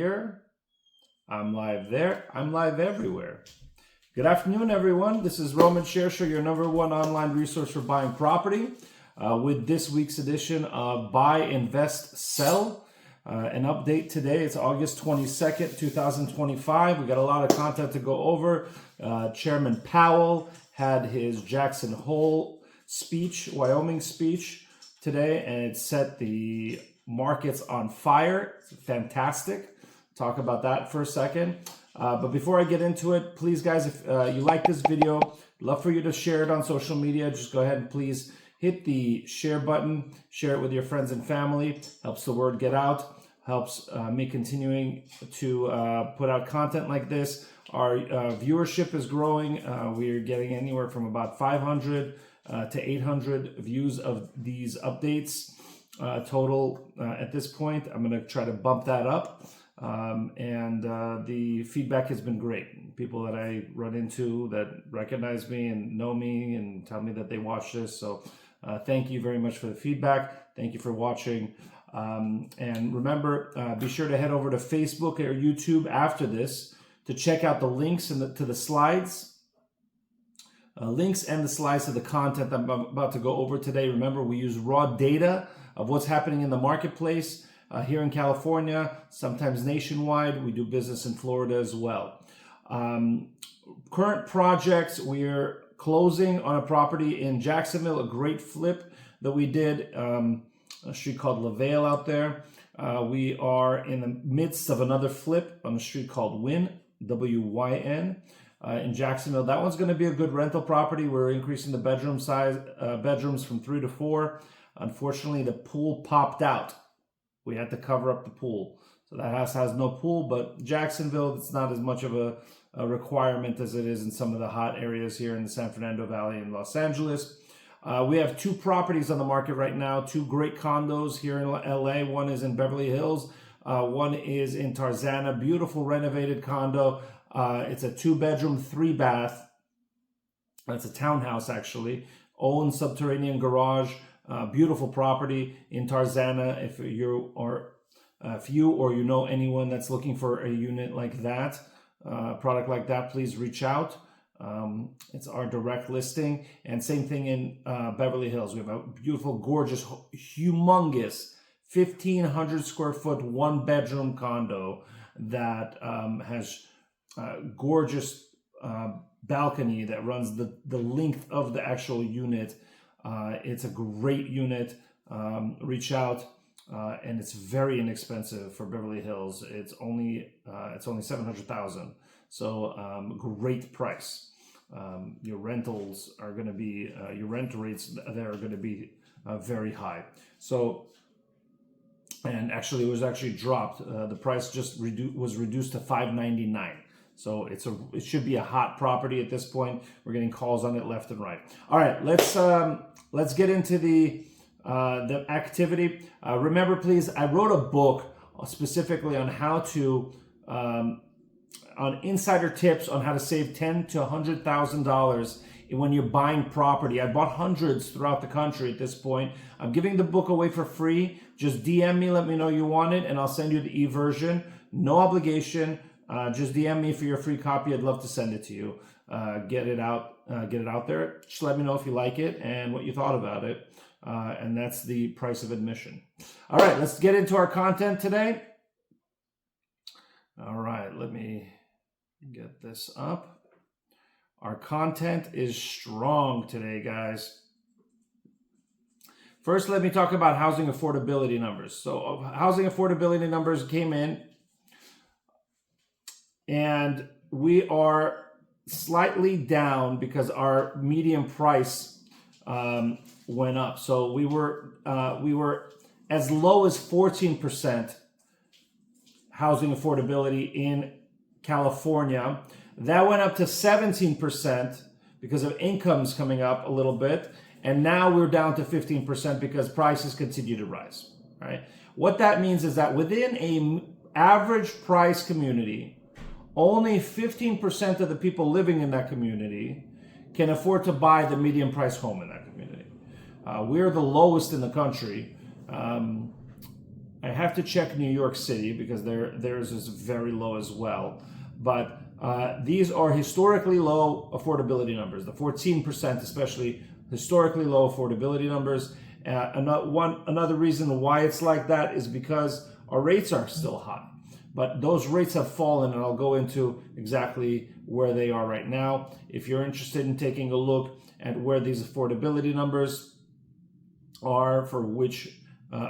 here. I'm live there. I'm live everywhere. Good afternoon, everyone. This is Roman Shersher, your #1 online resource for buying property, with this week's edition of Buy, Invest, Sell. An update today. It's August 22nd, 2025. We got a lot of content to go over. Chairman Powell had his Jackson Hole speech, Wyoming speech today, and it set the markets on fire. It's fantastic. Talk about that for a second. But before I get into it, please, guys, if you like this video, love for you to share it on social media. Just go ahead and please hit the share button. Share it with your friends and family. Helps the word get out. Helps me continuing to put out content like this. Our viewership is growing. We're getting anywhere from about 500 to 800 views of these updates total at this point. I'm going to try to bump that up. The feedback has been great. People that I run into that recognize me and know me and tell me that they watch this. So thank you very much for the feedback. Thank you for watching. And remember, be sure to head over to Facebook or YouTube after this to check out the links and to the slides. Links and the slides to the content I'm about to go over today. Remember, we use raw data of what's happening in the marketplace here in California, sometimes nationwide. We do business in Florida as well. Current projects, we're closing on a property in Jacksonville, a great flip that we did, a street called LaVale out there. We are in the midst of another flip on a street called Wynn, W-Y-N. In Jacksonville. That one's going to be a good rental property. We're increasing the bedroom size, bedrooms from 3 to 4. Unfortunately, the pool popped out. We had to cover up the pool. So that house has no pool, but Jacksonville, it's not as much of a requirement as it is in some of the hot areas here in the San Fernando Valley in Los Angeles. We have 2 properties on the market right now, 2 great condos here in LA. One is in Beverly Hills. One is in Tarzana, beautiful renovated condo. It's a 2-bedroom, 3-bath. It's a townhouse, actually. Own subterranean garage. Beautiful property in Tarzana. If you or you know anyone that's looking for a unit like that, product like that, please reach out. It's our direct listing. And same thing in Beverly Hills. We have a beautiful, gorgeous, humongous 1,500 square foot, 1-bedroom condo that has gorgeous balcony that runs the length of the actual unit. It's a great unit. Reach out, and it's very inexpensive for Beverly Hills. It's only $700,000. So great price. Your rentals are going to be your rent rates there are going to be very high. So. And actually, it was dropped. The price just was reduced to $599. So it should be a hot property at this point. We're getting calls on it left and right. All right, let's get into the activity. Remember, please, I wrote a book specifically on how to on insider tips on how to save $10,000 to $100,000 when you're buying property. I bought hundreds throughout the country at this point. I'm giving the book away for free. Just DM me, let me know you want it, and I'll send you the e-version. No obligation. Just DM me for your free copy. I'd love to send it to you. Get it out there. Just let me know if you like it and what you thought about it. And that's the price of admission. All right, let's get into our content today. All right, let me get this up. Our content is strong today, guys. First, let me talk about housing affordability numbers. So housing affordability numbers came in, and we are slightly down because our median price went up. So we were as low as 14% housing affordability in California. That went up to 17% because of incomes coming up a little bit. And now we're down to 15% because prices continue to rise, right? What that means is that within a average price community, only 15% of the people living in that community can afford to buy the median price home in that community. We're the lowest in the country. I have to check New York City because theirs is very low as well. But these are historically low affordability numbers. The 14%, especially historically low affordability numbers. Another reason why it's like that is because our rates are still high. But those rates have fallen, and I'll go into exactly where they are right now. If you're interested in taking a look at where these affordability numbers are for which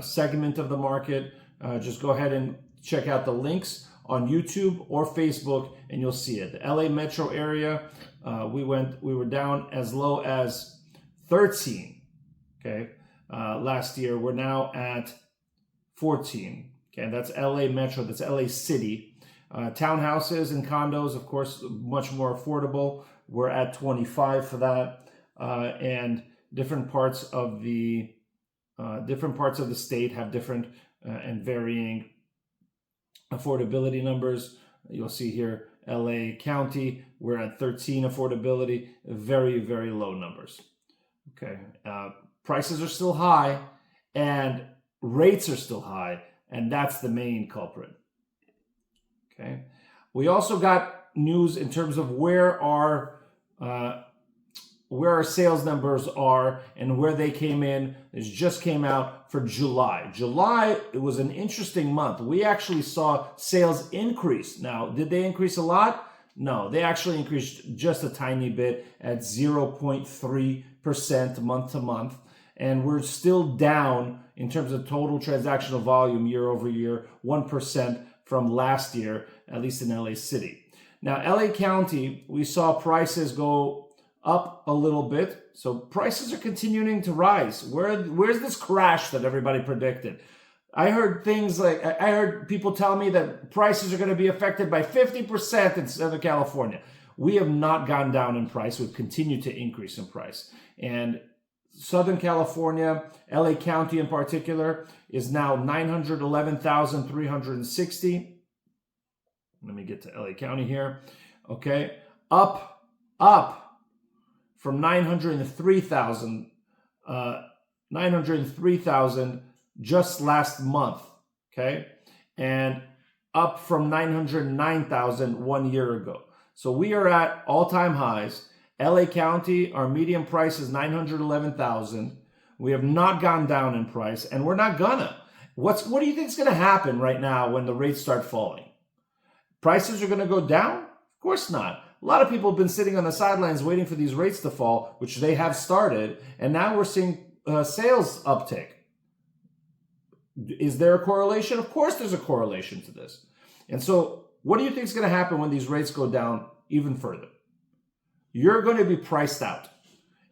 segment of the market, just go ahead and check out the links on YouTube or Facebook, and you'll see it. The LA metro area, we were down as low as 13. Okay, last year we're now at 14. Okay, that's LA metro. That's LA city. Townhouses and condos, of course, much more affordable. We're at 25 for that, and different parts of the state have different and varying affordability numbers. You'll see here, LA County, we're at 13 affordability, very, very low numbers. Okay, prices are still high and rates are still high, and that's the main culprit. Okay, we also got news in terms of where our sales numbers are and where they came in. It just came out for July. July, it was an interesting month. We actually saw sales increase. Now, did they increase a lot? No, they actually increased just a tiny bit at 0.3% month to month. And we're still down in terms of total transactional volume year over year, 1% from last year, at least in LA City. Now, LA County, we saw prices go up a little bit. So prices are continuing to rise. Where's this crash that everybody predicted? I heard things like, I heard people tell me that prices are going to be affected by 50% in Southern California. We have not gone down in price. We've continued to increase in price. And Southern California, LA County in particular, is now 911,360. Let me get to LA County here. Okay. Up from 903,000 just last month. Okay. And up from 909,000 1 year ago. So we are at all-time highs. LA County, our median price is 911,000. We have not gone down in price, and we're not gonna. What do you think is gonna happen right now when the rates start falling? Prices are gonna go down? Of course not. A lot of people have been sitting on the sidelines waiting for these rates to fall, which they have started, and now we're seeing sales uptick. Is there a correlation? Of course there's a correlation to this. And so what do you think is gonna happen when these rates go down even further? You're going to be priced out.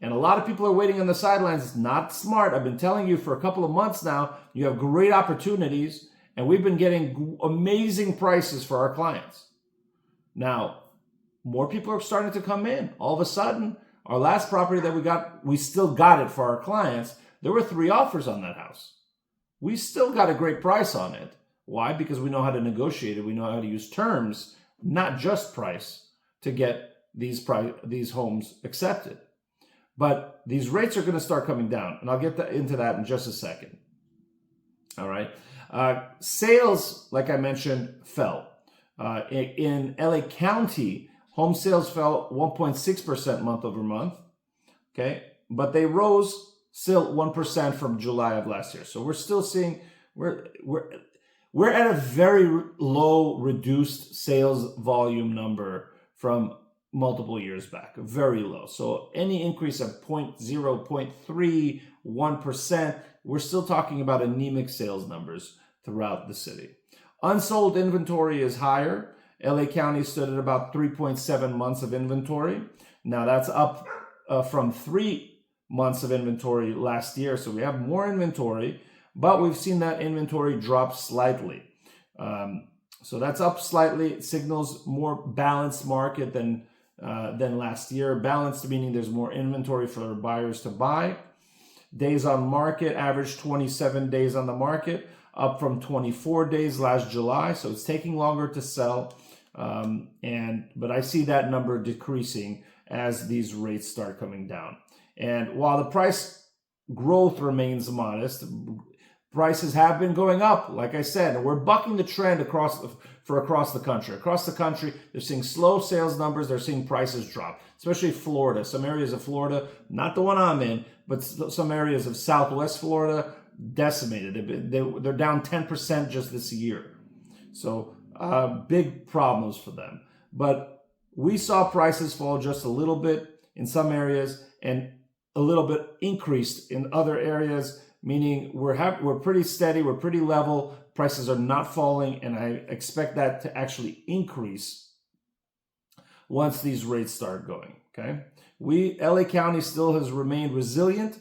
And a lot of people are waiting on the sidelines. It's not smart. I've been telling you for a couple of months now, you have great opportunities, and we've been getting amazing prices for our clients. Now, more people are starting to come in. All of a sudden, our last property that we still got it for our clients. There were 3 offers on that house. We still got a great price on it. Why? Because we know how to negotiate it. We know how to use terms, not just price, to get these homes accepted. But these rates are going to start coming down, and I'll get into that in just a second. All right. Sales, like I mentioned, fell. In LA County, home sales fell 1.6% month over month. Okay. But they rose still 1% from July of last year. So we're still seeing, we're at a very low reduced sales volume number from multiple years back, very low. So any increase of 0.3, 1%, we're still talking about anemic sales numbers throughout the city. Unsold inventory is higher. LA County stood at about 3.7 months of inventory. Now that's up from 3 months of inventory last year. So we have more inventory, but we've seen that inventory drop slightly. So that's up slightly. It signals more balanced market than last year. Balanced meaning there's more inventory for buyers to buy. Days on market, average 27 days on the market, up from 24 days last July. So it's taking longer to sell. But I see that number decreasing as these rates start coming down. And while the price growth remains modest, prices have been going up. Like I said, we're bucking the trend across the country. Across the country, they're seeing slow sales numbers. They're seeing prices drop, especially Florida. Some areas of Florida, not the one I'm in, but some areas of Southwest Florida, decimated. They're down 10% just this year. So big problems for them. But we saw prices fall just a little bit in some areas and a little bit increased in other areas, meaning we're pretty steady, we're pretty level, prices are not falling, and I expect that to actually increase once these rates start going, okay? LA County still has remained resilient.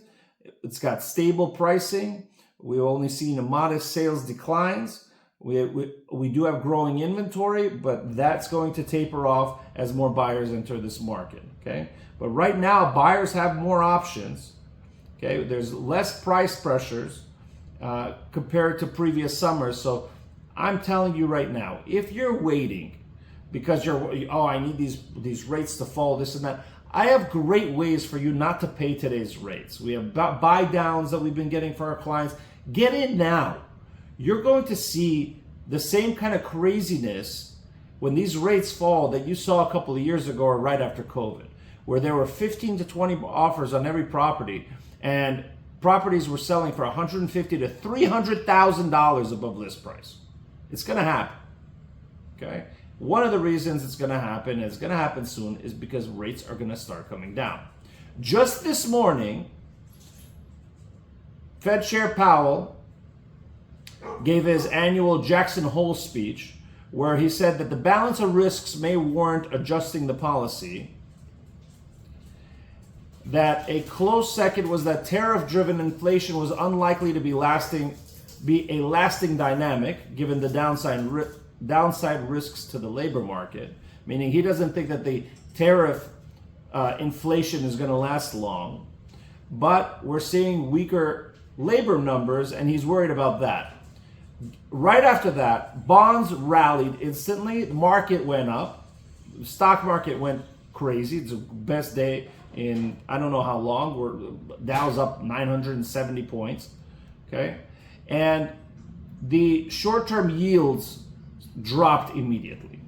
It's got stable pricing. We've only seen a modest sales declines. We do have growing inventory, but that's going to taper off as more buyers enter this market, okay? But right now, buyers have more options, okay? There's less price pressures compared to previous summers. So I'm telling you right now, if you're waiting because I need these rates to fall, this and that, I have great ways for you not to pay today's rates. We have buy downs that we've been getting for our clients. Get in now. You're going to see the same kind of craziness when these rates fall that you saw a couple of years ago or right after COVID, where there were 15 to 20 offers on every property, and properties were selling for $150,000 to $300,000 above list price. It's going to happen, okay? One of the reasons it's going to happen, and it's going to happen soon, is because rates are going to start coming down. Just this morning, Fed Chair Powell gave his annual Jackson Hole speech, where he said that the balance of risks may warrant adjusting the policy. That a close second was that tariff-driven inflation was unlikely to be a lasting dynamic, given the downside risks to the labor market, meaning he doesn't think that the tariff inflation is going to last long. But we're seeing weaker labor numbers, and he's worried about that. Right after that, bonds rallied instantly. The market went up. The stock market went crazy. It's the best day in I don't know how long. Dow's up 970 points. Okay, and the short-term yields dropped immediately.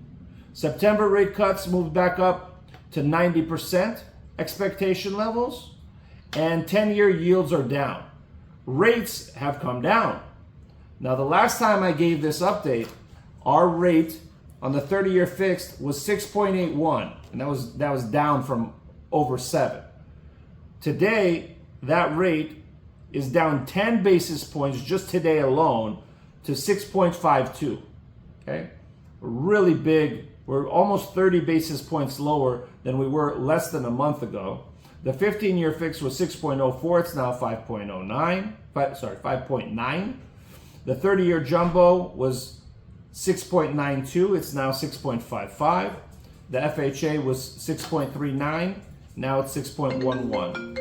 September rate cuts moved back up to 90% expectation levels, and 10-year yields are down. Rates have come down. Now, the last time I gave this update, our rate on the 30-year fixed was 6.81, and that was down from over 7. Today, that rate is down 10 basis points just today alone to 6.52. Okay, really big. We're almost 30 basis points lower than we were less than a month ago. The 15-year fix was 6.04. It's now 5.9. The 30-year jumbo was 6.92. It's now 6.55. The FHA was 6.39. Now it's 6.11.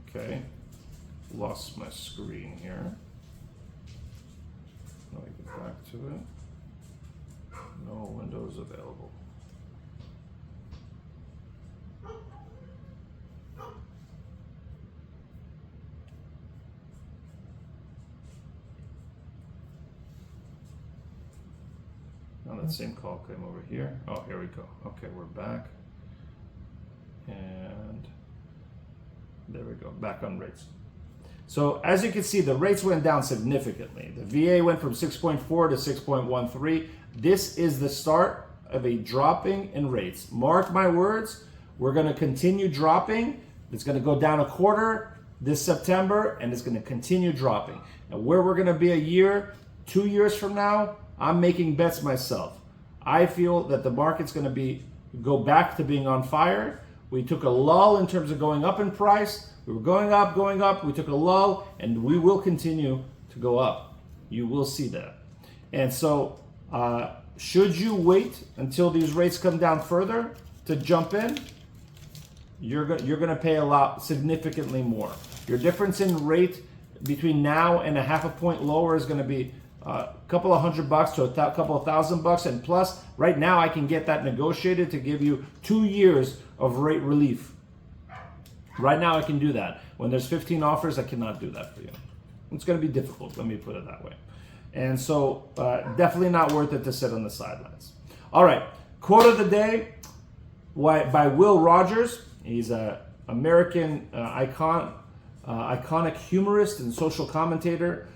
Okay, lost my screen here. Let me get back to it. No windows available. Now that same call came over here. Oh, here we go. Okay, we're back. And there we go, back on rates. So as you can see, the rates went down significantly. The VA went from 6.4 to 6.13. This is the start of a dropping in rates. Mark my words, we're going to continue dropping. It's going to go down a quarter this September, and it's going to continue dropping. And where we're going to be a year, 2 years from now, I'm making bets myself. I feel that the market's going to go back to being on fire. We took a lull in terms of going up in price. We were going up. We took a lull, and we will continue to go up. You will see that. And so, should you wait until these rates come down further to jump in? You're going to pay significantly more. Your difference in rate between now and a half a point lower is going to be a couple of $100 to a couple of $1,000, and plus, right now I can get that negotiated to give you 2 years of rate relief. Right now I can do that. When there's 15 offers, I cannot do that for you. It's going to be difficult, let me put it that way. And so definitely not worth it to sit on the sidelines. All right, quote of the day by Will Rogers. He's an American iconic humorist and social commentator.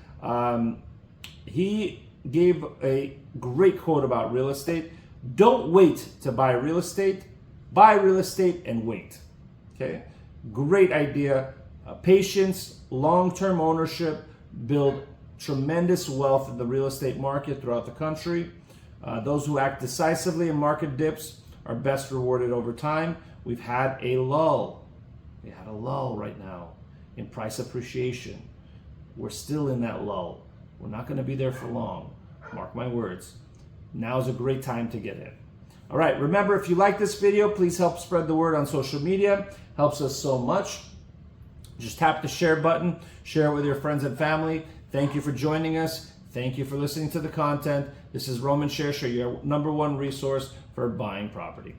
He gave a great quote about real estate. Don't wait to buy real estate and wait. Okay, great idea. Patience, long-term ownership, build tremendous wealth in the real estate market throughout the country. Those who act decisively in market dips are best rewarded over time. We've had a lull. We had a lull right now in price appreciation. We're still in that lull. We're not going to be there for long. Mark my words. Now is a great time to get in. All right, remember, if you like this video, please help spread the word on social media. Helps us so much. Just tap the share button, share it with your friends and family. Thank you for joining us. Thank you for listening to the content. This is Roman Shersher, your #1 resource for buying property.